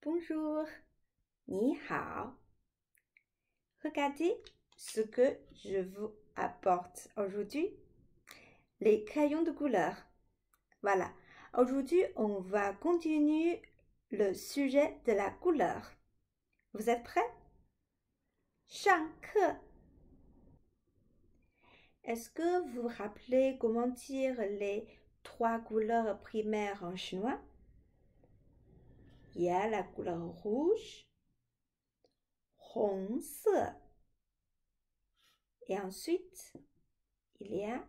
Bonjour, 你好. Regardez ce que je vous apporte aujourd'hui. Les crayons de couleur. Voilà. Aujourd'hui, on va continuer le sujet de la couleur. Vous êtes prêts? 上课. Est-ce que vous vous rappelez comment dire les 3 couleurs primaires en chinois? Il y a la couleur rouge, 红色. Et ensuite, il y a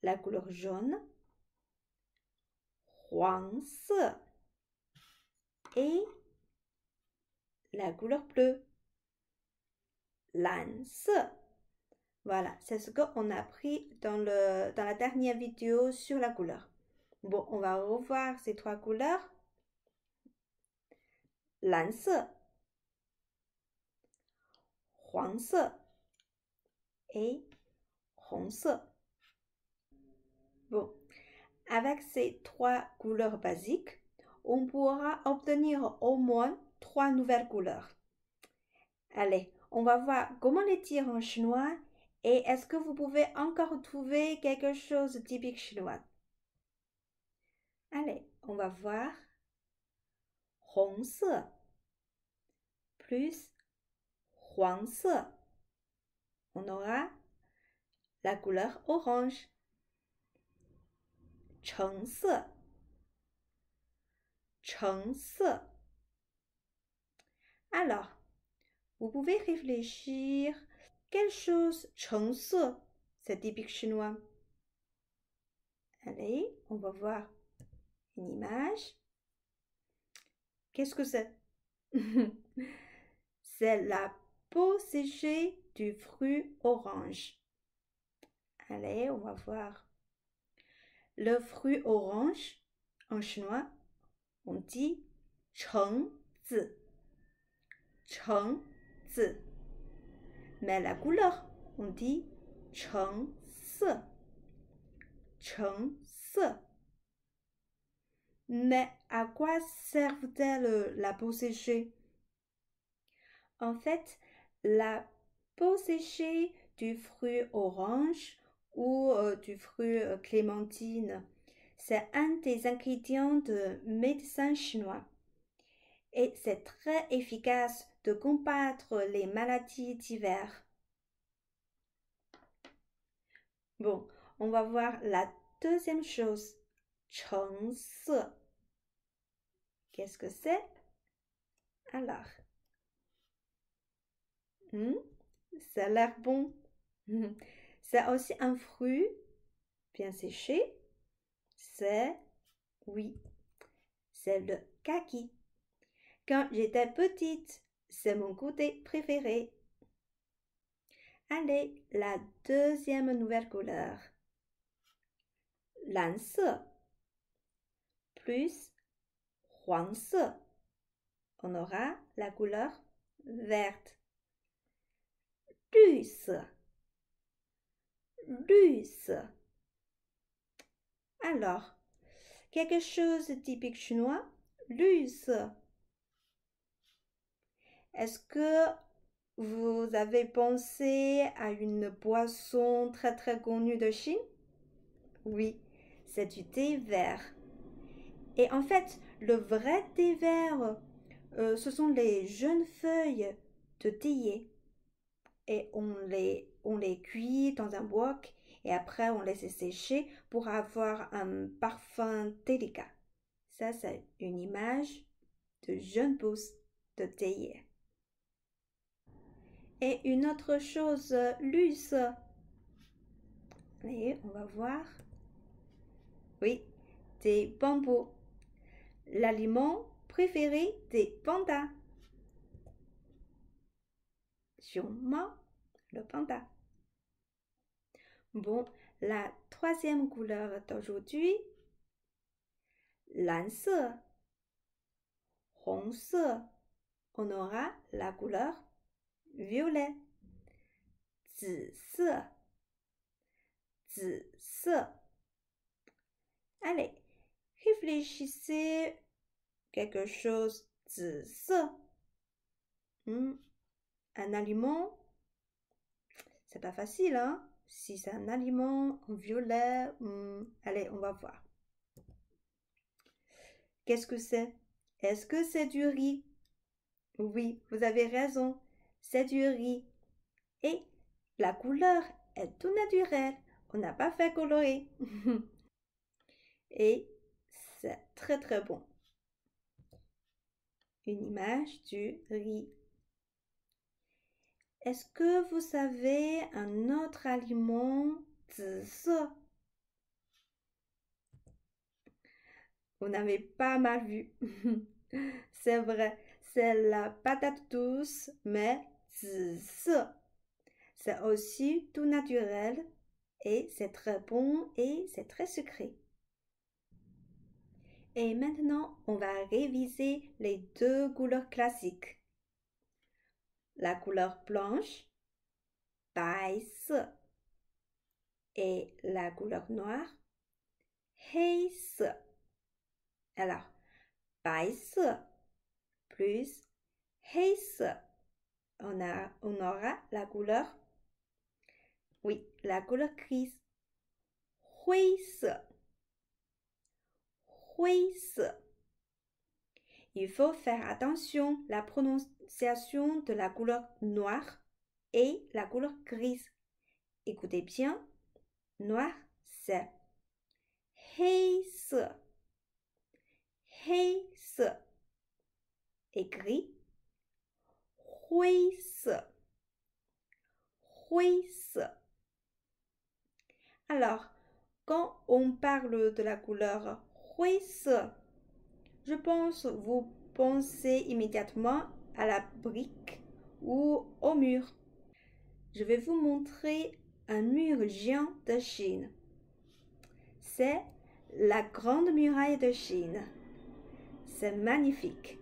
la couleur jaune, 黄色. Et la couleur bleue, 蓝色. Voilà, c'est ce qu'on a appris dans la dernière vidéo sur la couleur. Bon, on va revoir ces 3 couleurs. 蓝色, 黄色 et 红色. Bon, avec ces 3 couleurs basiques, on pourra obtenir au moins 3 nouvelles couleurs. Allez, on va voir comment les dire en chinois et est-ce que vous pouvez encore trouver quelque chose de typique chinois. Allez, on va voir 红色 plus 黄色. On aura la couleur orange. 橙色 橙色. Alors, vous pouvez réfléchir, quelle chose 橙色, c'est typique chinois. Allez, on va voir une image. Qu'est-ce que c'est? C'est la peau séchée du fruit orange. Allez, on va voir. Le fruit orange, en chinois, on dit 橙子. 橙子. Mais la couleur, on dit 橙色. 橙色. Mais à quoi servent-elles la peau séchée? En fait, la peau séchée du fruit orange ou du fruit clémentine, c'est un des ingrédients de médecine chinois. Et c'est très efficace de combattre les maladies d'hiver. Bon, on va voir la deuxième chose. 橙色. Qu'est-ce que c'est? Alors, ça a l'air bon. C'est aussi un fruit bien séché. C'est le kaki. Quand j'étais petite, c'est mon goûter préféré. Allez, la deuxième nouvelle couleur. 蓝色 plus 黄色. On aura la couleur verte. 绿色 绿色. Alors, quelque chose de typique chinois, 绿色. Est-ce que vous avez pensé à une boisson très très connue de Chine? Oui, c'est du thé vert. Et en fait, le vrai thé vert, ce sont les jeunes feuilles de théier. Et on les cuit dans un wok et après on laisse sécher pour avoir un parfum délicat. Ça, c'est une image de jeunes pousses de théier. Et une autre chose, luce. Et on va voir. Oui, des bambous. L'aliment préféré des pandas. 熊猫, le panda. Bon, la troisième couleur d'aujourd'hui, 蓝色 红色. On aura la couleur violet. 紫色 紫色. Allez, réfléchissez quelque chose 紫色. Un aliment, c'est pas facile, hein? Si c'est un aliment en violet, allez, on va voir. Qu'est-ce que c'est? Est-ce que c'est du riz? Oui, vous avez raison, c'est du riz. Et la couleur est tout naturelle, on n'a pas fait colorer. Et c'est très très bon. Une image du riz. Est-ce que vous savez un autre aliment 紫色? Vous n'avez pas mal vu. C'est vrai, c'est la patate douce, mais 紫色. C'est aussi tout naturel et c'est très bon et c'est très sucré. Et maintenant, on va réviser les deux couleurs classiques. La couleur blanche, 白色, et la couleur noire, 黑色. Alors, 白色 plus 黑色, on aura la couleur, oui, la couleur grise, 灰色. 灰色. Il faut faire attention à la prononciation de la couleur noire et la couleur grise. Écoutez bien, noir c'est 黑色, 黑色. Et gris, 灰色, 灰色. Alors, quand on parle de la couleur 灰色, je pense vous pensez immédiatement à la brique ou au mur. Je vais vous montrer un mur géant de Chine. C'est la grande muraille de Chine. C'est magnifique.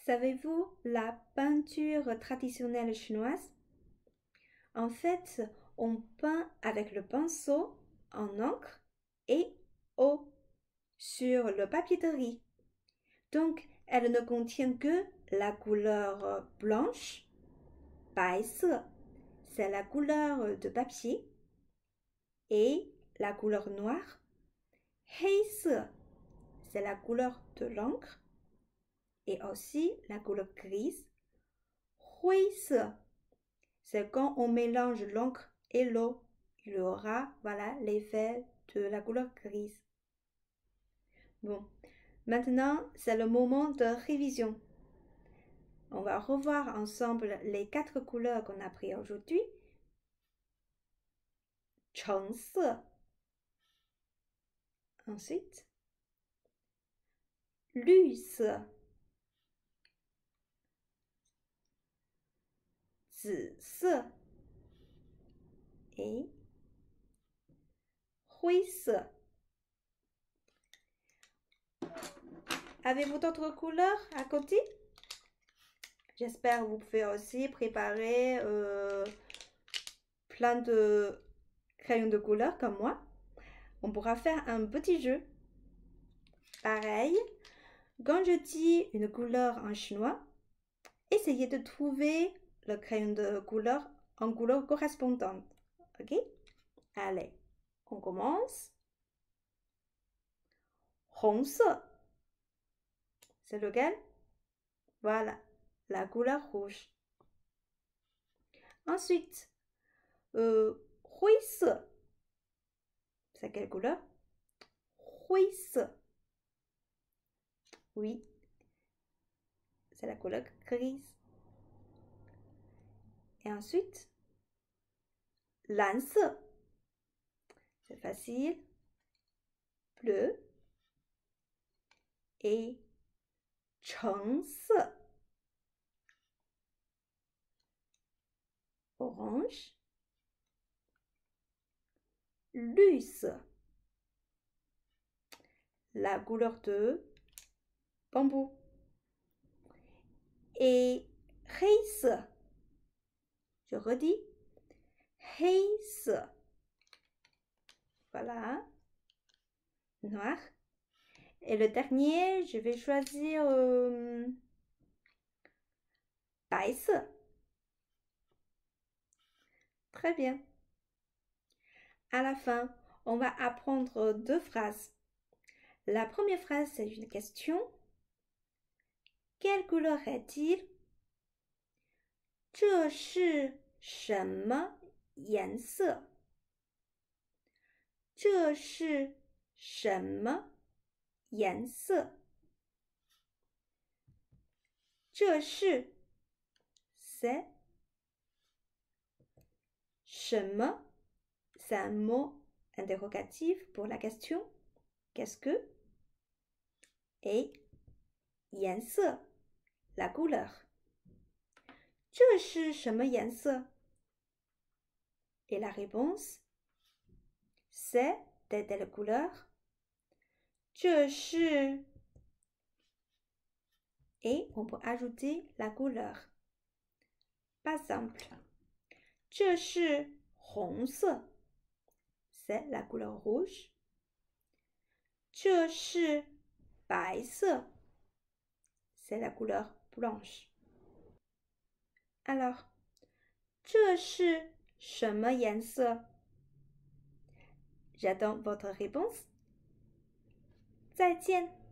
Savez-vous la peinture traditionnelle chinoise? En fait, on peint avec le pinceau en encre et eau sur le papier de riz. Donc, elle ne contient que la couleur blanche, 白色, c'est la couleur de papier, et la couleur noire, 黑色, c'est la couleur de l'encre, et aussi la couleur grise, 灰色, c'est quand on mélange l'encre et l'eau, il y aura, voilà, l'effet de la couleur grise. Bon, maintenant, c'est le moment de révision. On va revoir ensemble les 4 couleurs qu'on a appris aujourd'hui. 橙色. Ensuite, 绿色. 紫色. Et 灰色. Avez-vous d'autres couleurs à côté? J'espère que vous pouvez aussi préparer plein de crayons de couleur comme moi. On pourra faire un petit jeu. Pareil, quand je dis une couleur en chinois, essayez de trouver le crayon de couleur en couleur correspondante. Ok? Allez, on commence. 红色. C'est lequel? Voilà, la couleur rouge. Ensuite, 灰色. C'est quelle couleur? 灰色. Oui, c'est la couleur grise. Et ensuite, 蓝色. C'est facile. Bleu. Et 橙色. Orange. 绿色. La couleur de bambou. Et 黑色. Je redis. 黑色. Voilà. Noir. Et le dernier, je vais choisir 白色. Très bien. À la fin, on va apprendre 2 phrases. La première phrase, c'est une question. Quelle couleur est-il? 这是什么颜色？这是什么颜色？这是 c'est 什么 c'est un mot interrogatif pour la question. Qu'est-ce que? Et 颜色 la couleur. 这是什么颜色? Et la réponse, c'est de telle couleur. 这是 et on peut ajouter la couleur. Par exemple, 这是红色 c'est la couleur rouge. 这是白色 c'est la couleur blanche. Alors, 这是什么颜色? J'attends votre réponse. 再见。